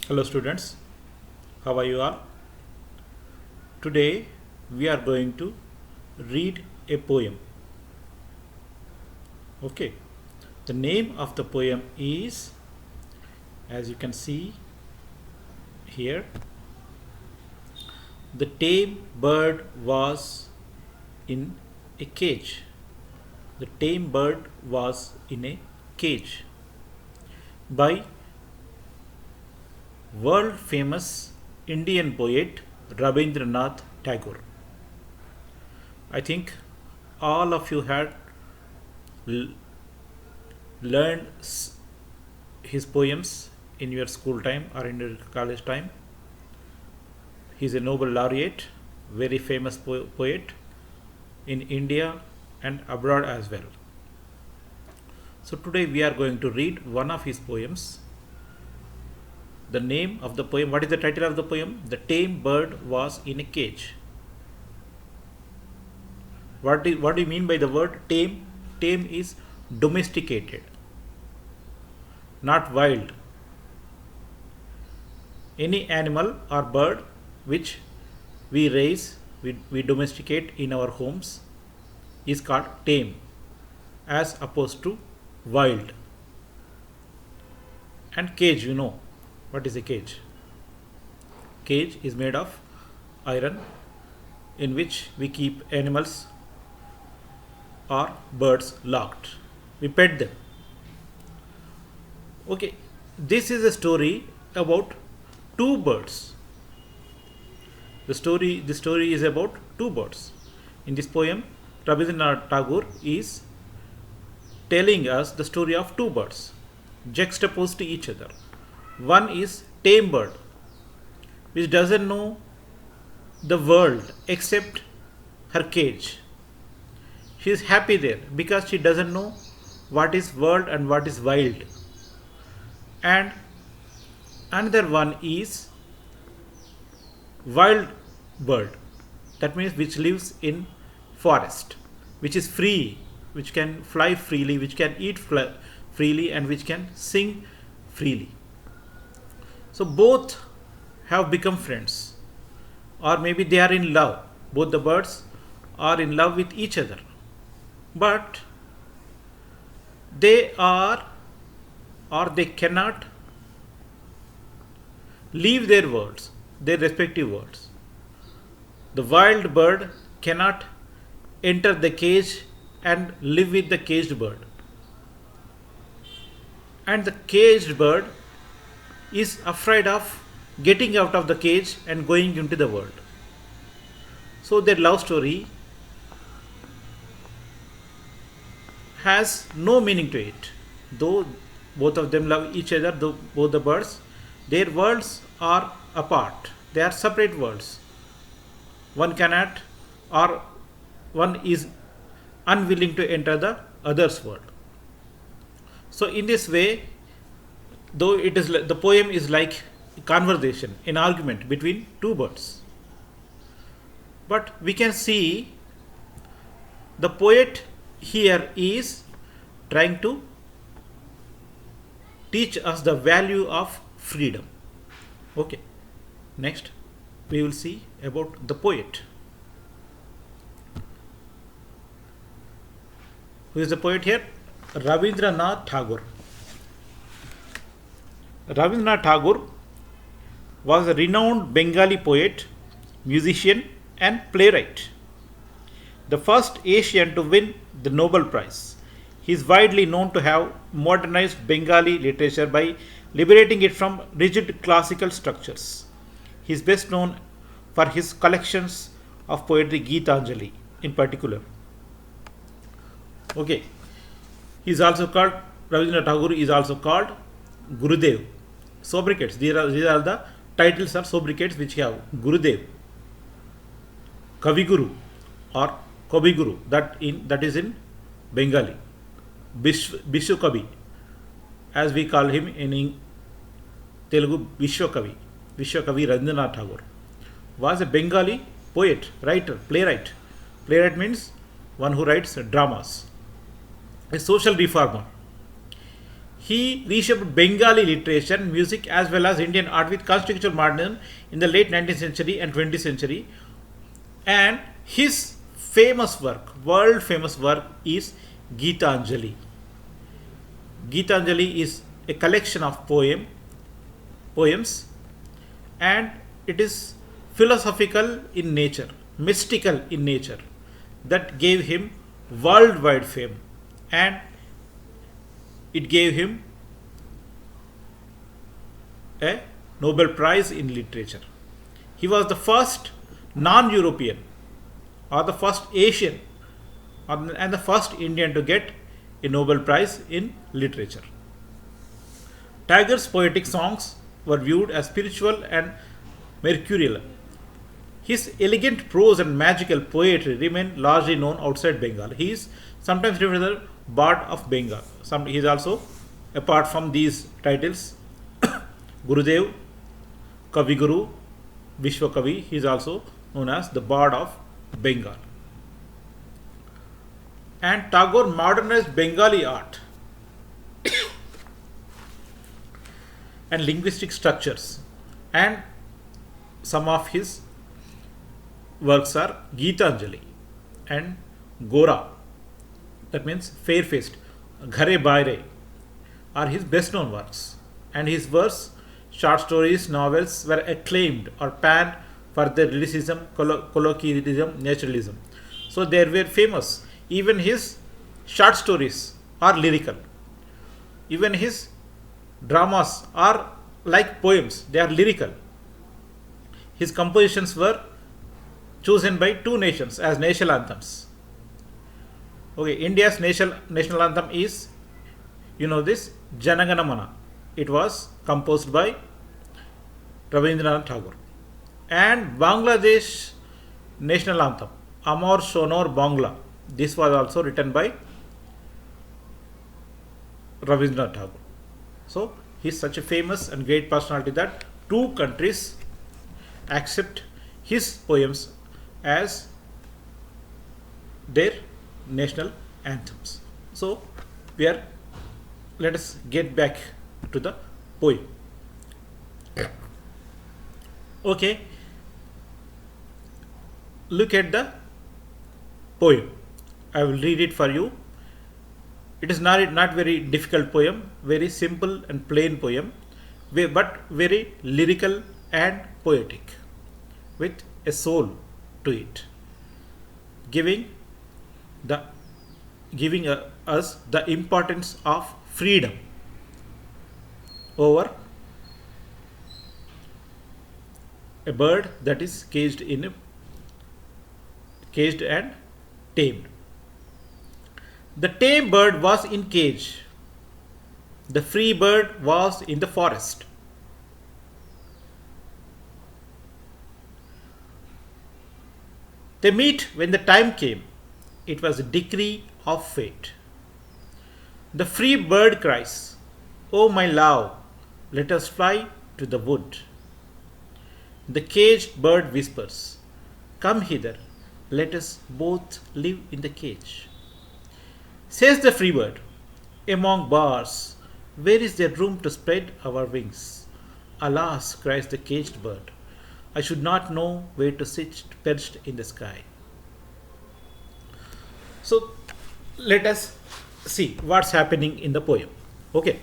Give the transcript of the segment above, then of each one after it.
Hello students, how are you all? Today we are going to read a poem. Okay, the name of the poem is, as you can see here, The Tame Bird Was in a Cage. The Tame Bird Was in a Cage by world famous Indian poet Rabindranath Tagore. I think all of you had l- learned his poems in your school time or in your college time. He is a Nobel laureate, very famous poet in India and abroad as well. So today we are going to read one of his poems. The name of the poem, what is the title of the poem? The Tame Bird Was in a Cage. What do you mean by the word tame? Tame is domesticated, not wild. Any animal or bird which we raise, we domesticate in our homes is called tame, as opposed to wild. And cage, you know what is a cage? Cage is made of iron in which we keep animals or birds locked. We pet them. Okay, this is a story about two birds. The story is about two birds. In this poem, Rabindranath Tagore is telling us the story of two birds juxtaposed to each other. One is tame bird, which doesn't know the world except her cage. She is happy there because she doesn't know what is world and what is wild. And another one is wild bird, that means which lives in forest, which is free, which can fly freely, which can eat freely, and which can sing freely. So both have become friends, or maybe they are in love. Both the birds are in love with each other, but they are, or they cannot leave their worlds, their respective worlds. The wild bird cannot enter the cage and live with the caged bird, and the caged bird is afraid of getting out of the cage and going into the world. So their love story has no meaning to it. Though both of them love each other, though both the birds, their worlds are apart. They are separate worlds. One cannot, or one is unwilling to enter the other's world. So in this way, though it is the poem is like a conversation, an argument between two birds, but we can see the poet here is trying to teach us the value of freedom. Okay, next we will see about the poet. Who is the poet here? Rabindranath Tagore. Rabindranath Tagore was a renowned Bengali poet, musician, and playwright, the first Asian to win the Nobel Prize. He is widely known to have modernized Bengali literature by liberating it from rigid classical structures. He is best known for his collections of poetry, Geetanjali in particular. Okay, he is also called, Rabindranath Tagore is also called Gurudev. Sobriquets, these are the titles or sobriquets which have Gurudev, Kaviguru or Kabiguru, that is in Bengali. Vishwakavi, as we call him in Telugu, Vishwakavi. Vishwakavi Rabindranath Tagore was a Bengali poet, writer, playwright. Playwright means one who writes dramas. A social reformer. He reshaped Bengali literature and music as well as Indian art with constitutional modernism in the late 19th century and 20th century. And his famous work, world famous work, is Gitanjali. Gitanjali is a collection of poems, and it is philosophical in nature, mystical in nature, that gave him worldwide fame, and it gave him a Nobel Prize in literature. He was the first non-European or the first Asian and the first Indian to get a Nobel Prize in literature. Tagore's poetic songs were viewed as spiritual and mercurial. His elegant prose and magical poetry remain largely known outside Bengal. He is sometimes referred to as the Bard of Bengal. He is also, apart from these titles, Gurudev, Kavi Guru, Vishwa Kavi, he is also known as the Bard of Bengal. And Tagore modernized Bengali art and linguistic structures, and some of his works are Gitanjali and Gora, that means fair faced, Ghare Baire are his best known works, and his verse, short stories, novels were acclaimed or panned for their lyricism, colloquialism, naturalism. So they were famous. Even his short stories are lyrical. Even his dramas are like poems, they are lyrical. His compositions were chosen by two nations as national anthems. Okay, India's national anthem is, this, Janagana Mana. It was composed by Rabindranath Tagore. And Bangladesh national anthem, Amar Sonor Bangla. This was also written by Rabindranath Tagore. So he is such a famous and great personality that two countries accept his poems as their national anthems. So let us get back to the poem. Okay, look at the poem. I will read it for you. It is not very difficult poem, very simple and plain poem, but very lyrical and poetic, with a soul to it, giving us the importance of freedom over a bird that is caged and tamed. The tame bird was in cage. The free bird was in the forest. They meet when the time came. It was a decree of fate. The free bird cries, "Oh my love, let us fly to the wood." The caged bird whispers, "Come hither, let us both live in the cage." Says the free bird, "Among bars, where is there room to spread our wings?" "Alas," cries the caged bird, "I should not know where to sit perched in the sky." So let us see what's happening in the poem. Okay.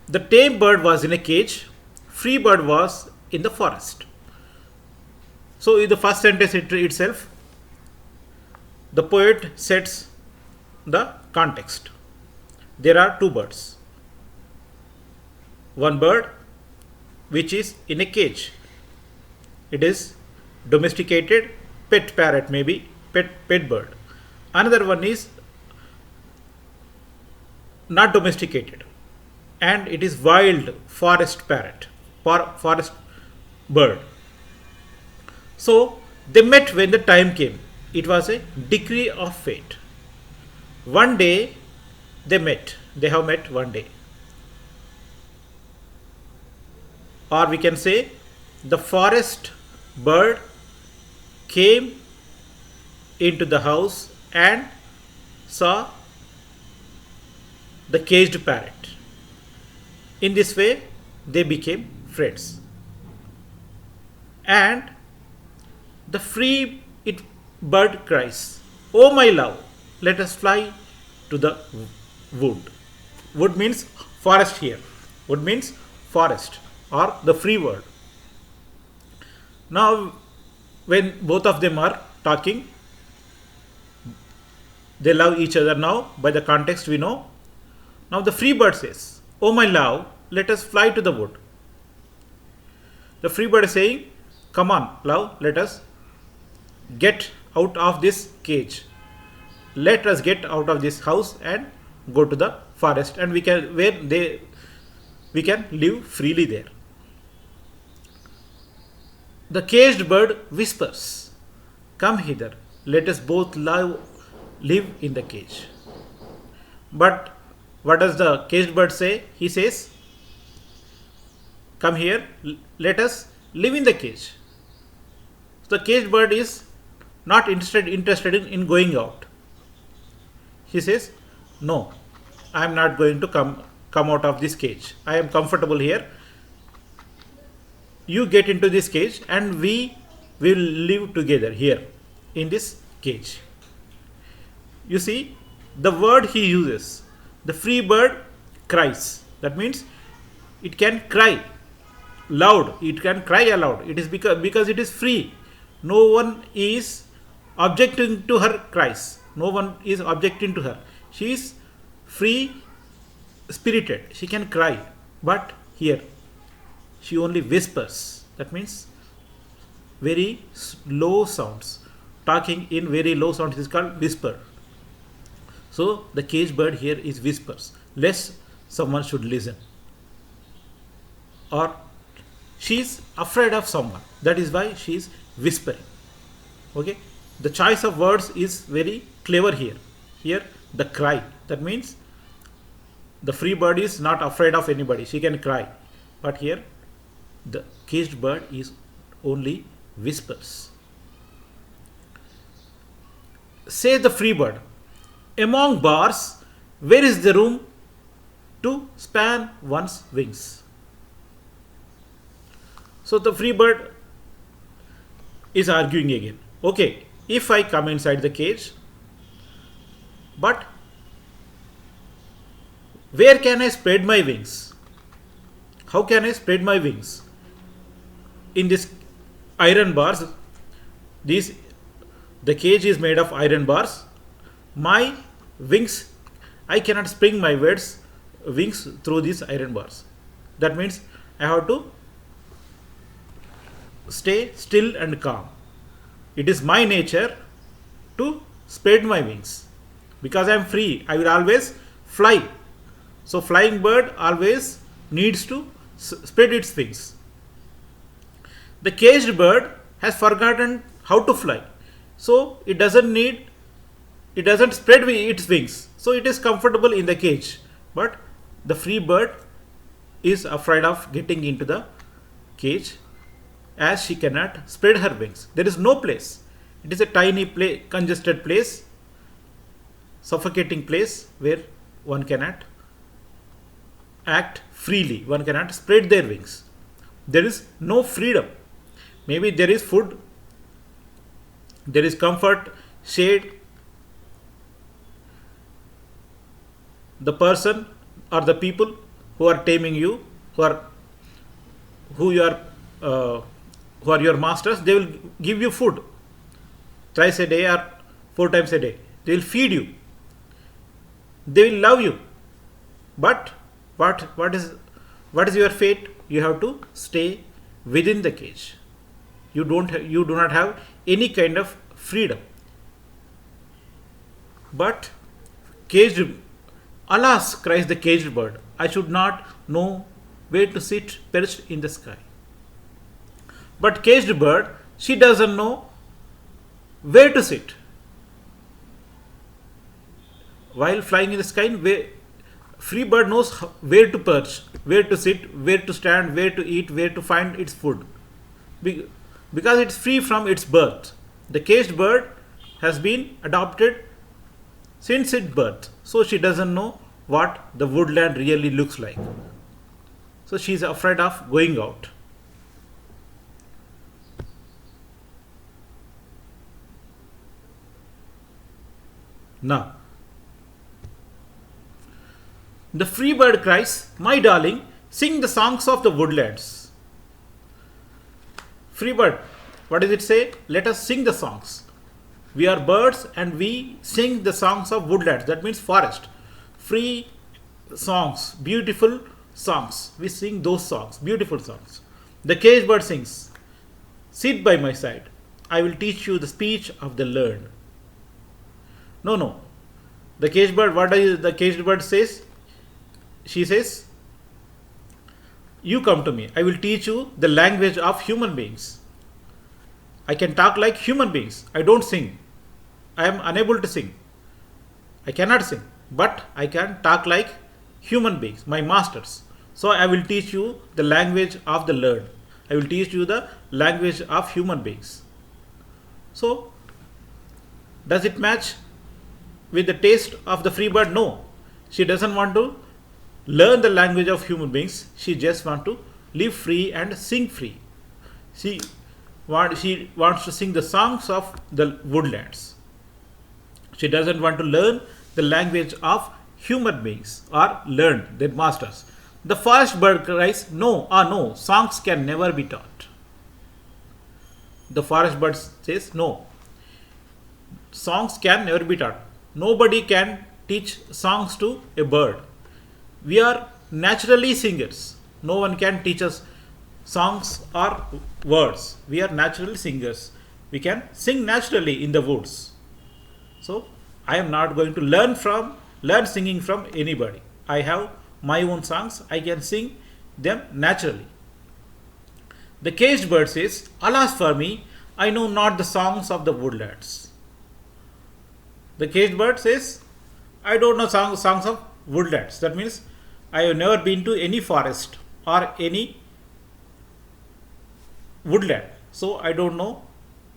The tame bird was in a cage, free bird was in the forest. So in the first sentence itself, the poet sets the context. There are two birds. One bird which is in a cage. It is domesticated pet parrot, maybe pet bird. Another one is not domesticated, and it is wild forest parrot, forest bird. So they met when the time came. It was a decree of fate. One day they met. They have met one day. Or we can say the forest bird came into the house and saw the caged parrot. In this way, they became friends. And the free it bird cries, "Oh my love, let us fly to the wood." Wood means forest here. Wood means forest or the free world. Now, when both of them are talking, they love each other now. By the context, we know. Now, the free bird says, "Oh my love, let us fly to the wood." The free bird is saying, "Come on, love, let us get out of this cage. Let us get out of this house and go to the forest, and we can live freely there." The caged bird whispers, "Come hither, let us both live in the cage." But what does the caged bird say? He says, "Come here, let us live in the cage." The caged bird is not interested in going out. He says, "No, I am not going to come out of this cage. I am comfortable here. You get into this cage and we will live together here in this cage." You see, the word he uses, the free bird cries. That means it can cry loud. It can cry aloud. It is because it is free. No one is objecting to her cries. No one is objecting to her. She is free spirited. She can cry. But here, she only whispers. That means very low sounds. Talking in very low sounds is called whisper. So the caged bird here is whispers, lest someone should listen. Or she is afraid of someone. That is why she is whispering. Okay. The choice of words is very clever here. Here, the cry. That means the free bird is not afraid of anybody. She can cry. But here, the caged bird is only whispers. Say the free bird, "Among bars, where is the room to span one's wings?" So the free bird is arguing again. Okay, if I come inside the cage, but where can I spread my wings? How can I spread my wings? In this iron bars, the cage is made of iron bars. My wings, I cannot spring my wings through these iron bars. That means I have to stay still and calm. It is my nature to spread my wings. Because I am free, I will always fly. So flying bird always needs to spread its wings. The caged bird has forgotten how to fly. So it doesn't spread its wings. So it is comfortable in the cage. But the free bird is afraid of getting into the cage, as she cannot spread her wings. There is no place. It is a tiny congested place, suffocating place where one cannot act freely. One cannot spread their wings. There is no freedom. Maybe there is food, there is comfort, shade. The person or the people who are taming you, who are your masters, they will give you food thrice a day or 4 times a day. They will feed you. They will love you. But what is your fate? You have to stay within the cage. You do not have any kind of freedom. But caged, alas, cries the caged bird, I should not know where to sit perched in the sky. But caged bird, she doesn't know where to sit. While flying in the sky, free bird knows where to perch, where to sit, where to stand, where to eat, where to find its food. Because it's free from its birth. The caged bird has been adopted since its birth, so she doesn't know what the woodland really looks like. So she is afraid of going out. Now, the free bird cries, "My darling, sing the songs of the woodlands." Free bird, what does it say? Let us sing the songs. We are birds and we sing the songs of woodlands. That means forest. Free songs, beautiful songs. We sing those songs, beautiful songs. The caged bird sings, "Sit by my side. I will teach you the speech of the learned." No, no. The caged bird, what does the caged bird says? She says, "You come to me. I will teach you the language of human beings. I can talk like human beings. I don't sing. I am unable to sing. I cannot sing. But I can talk like human beings, my masters. So I will teach you the language of the learned. I will teach you the language of human beings." So, does it match with the taste of the free bird? No. She doesn't want to learn the language of human beings. She just wants to live free and sing free. She wants to sing the songs of the woodlands. She doesn't want to learn the language of human beings or learn their masters. The forest bird cries, "No, no, songs can never be taught." The forest bird says, "No, songs can never be taught. Nobody can teach songs to a bird. We are naturally singers. No one can teach us songs or words. We are natural singers. We can sing naturally in the woods. So I am not going to learn singing from anybody. I have my own songs. I can sing them naturally." The caged bird says, "Alas for me, I know not the songs of the woodlands." The caged bird says, "I don't know songs of woodlands." That means I have never been to any forest or any woodland. So I don't know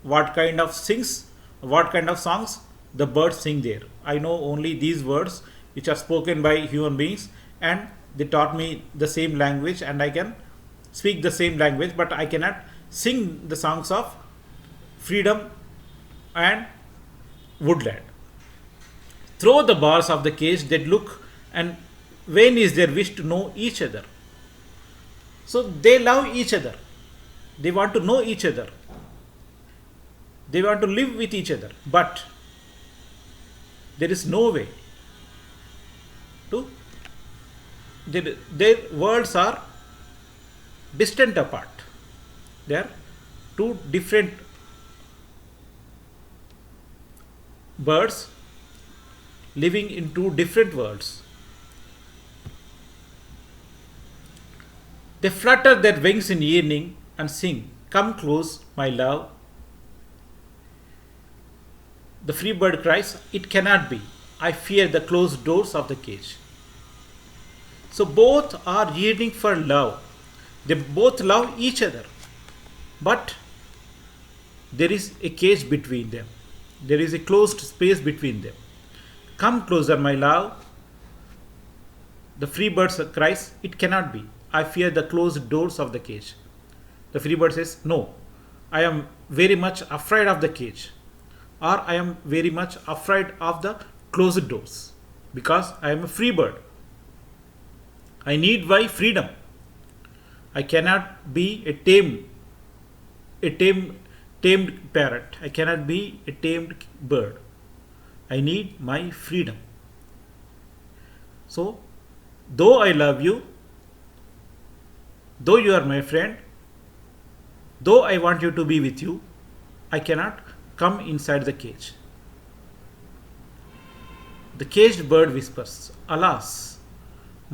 what kind of songs the birds sing there. I know only these words which are spoken by human beings, and they taught me the same language and I can speak the same language, but I cannot sing the songs of freedom and woodland. Through the bars of the cage they look, and vain is their wish to know each other. So they love each other. They want to know each other. They want to live with each other. But there is no way to. Their worlds are distant apart. They are two different birds living in two different worlds. They flutter their wings in evening and sing, "Come close, my love." The free bird cries, "It cannot be. I fear the closed doors of the cage." So both are yearning for love. They both love each other. But there is a cage between them. There is a closed space between them. "Come closer, my love." The free bird cries, "It cannot be. I fear the closed doors of the cage." The free bird says, "No, I am very much afraid of the cage, or I am very much afraid of the closed doors, because I am a free bird. I need my freedom. I cannot be a tamed parrot. I cannot be a tamed bird. I need my freedom. So, though I love you, though you are my friend, though I want you to be with you, I cannot come inside the cage." The caged bird whispers, "Alas,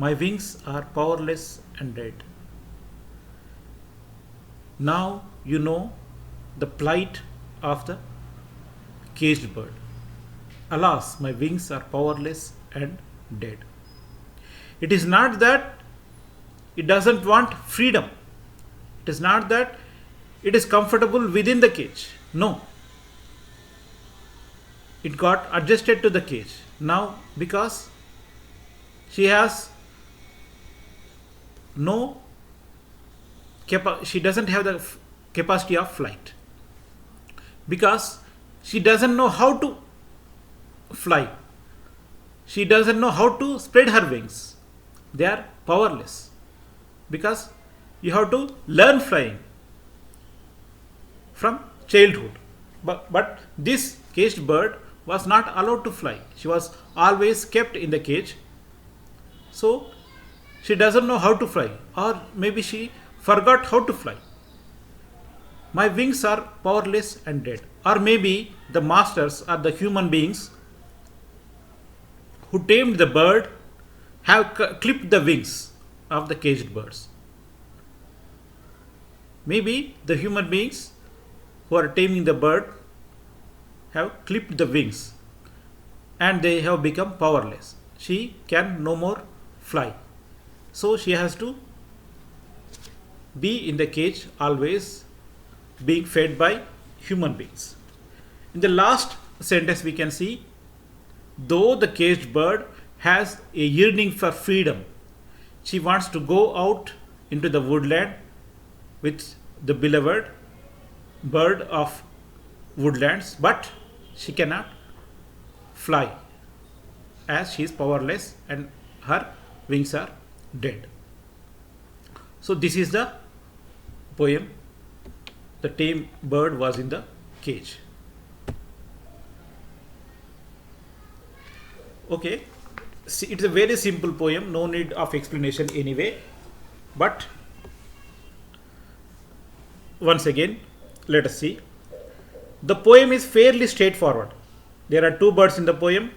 my wings are powerless and dead." Now you know the plight of the caged bird. Alas, my wings are powerless and dead. It is not that it doesn't want freedom. It is not that it is comfortable within the cage. No. it got adjusted to the cage. Now, because she has no she doesn't have the capacity of flight, because she doesn't know how to fly. She doesn't know how to spread her wings. They are powerless, because you have to learn flying from childhood. But this caged bird was not allowed to fly. She was always kept in the cage. So she doesn't know how to fly, or maybe she forgot how to fly. My wings are powerless and dead. Or maybe the masters or the human beings who tamed the bird have clipped the wings of the caged birds. Maybe the human beings who are taming the bird have clipped the wings and they have become powerless. She can no more fly. So she has to be in the cage, always being fed by human beings. In the last sentence, we can see, though the caged bird has a yearning for freedom, she wants to go out into the woodland with the beloved bird of woodlands, but she cannot fly as she is powerless and her wings are dead. So this is the poem, The Tame Bird Was in the Cage. Okay, see, it's a very simple poem, no need of explanation anyway. But once again, let us see. The poem is fairly straightforward. There are two birds in the poem.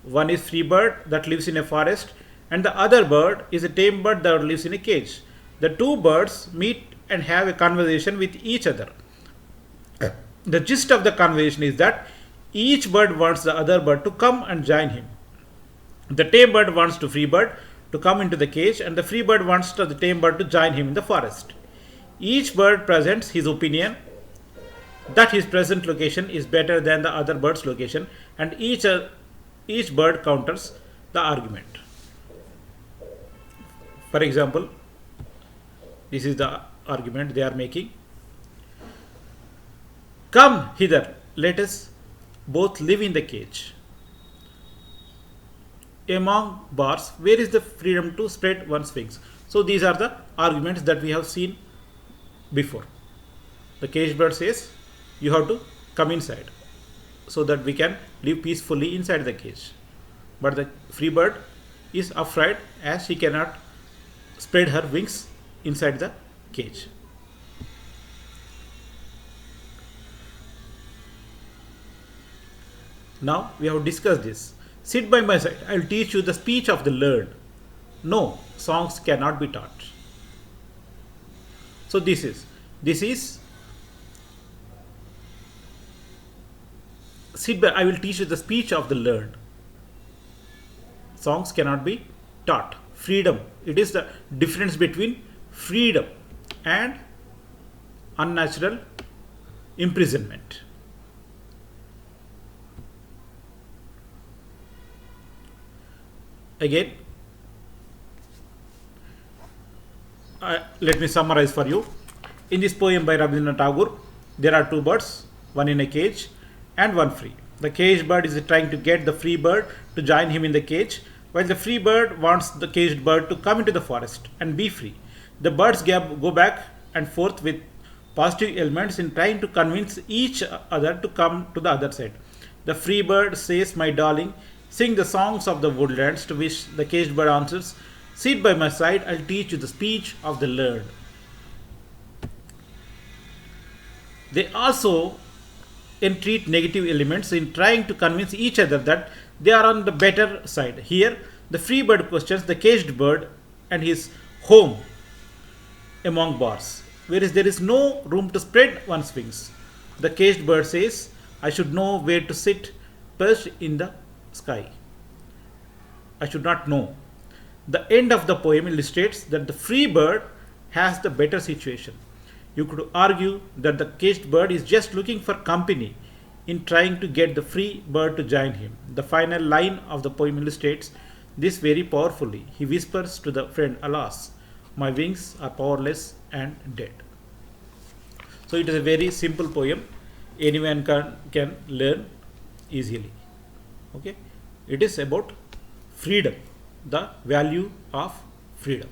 One is free bird that lives in a forest, and the other bird is a tame bird that lives in a cage. The two birds meet and have a conversation with each other. The gist of the conversation is that each bird wants the other bird to come and join him. The tame bird wants the free bird to come into the cage, and the free bird wants the tame bird to join him in the forest. Each bird presents his opinion that his present location is better than the other bird's location, and each bird counters the argument. For example, this is the argument they are making. Come hither, let us both live in the cage. Among bars, where is the freedom to spread one's wings? So these are the arguments that we have seen before. The caged bird says, you have to come inside so that we can live peacefully inside the cage. But the free bird is afraid as she cannot spread her wings inside the cage. Now we have discussed this. Sit by my side, I will teach you the speech of the learned. No, songs cannot be taught. So this is sit by, I will teach you the speech of the learned. Songs cannot be taught. Freedom, it is the difference between freedom and unnatural imprisonment. Again, let me summarize for you. In this poem by Rabindranath Tagore, there are two birds, one in a cage and one free. The caged bird is trying to get the free bird to join him in the cage, while the free bird wants the caged bird to come into the forest and be free. The birds go back and forth with positive elements in trying to convince each other to come to the other side. The free bird says, my darling, sing the songs of the woodlands, to which the caged bird answers, sit by my side, I'll teach you the speech of the learned. They also entreat negative elements in trying to convince each other that they are on the better side. Here, the free bird questions the caged bird and his home among bars, whereas there is no room to spread one's wings. The caged bird says, I should know where to sit perched in the sky. I should not know. The end of the poem illustrates that the free bird has the better situation. You could argue that the caged bird is just looking for company. in trying to get the free bird to join him. The final line of the poem illustrates this very powerfully. He whispers to the friend, "Alas, my wings are powerless and dead." So it is a very simple poem. Anyone can learn easily. Okay, it is about freedom, the value of freedom.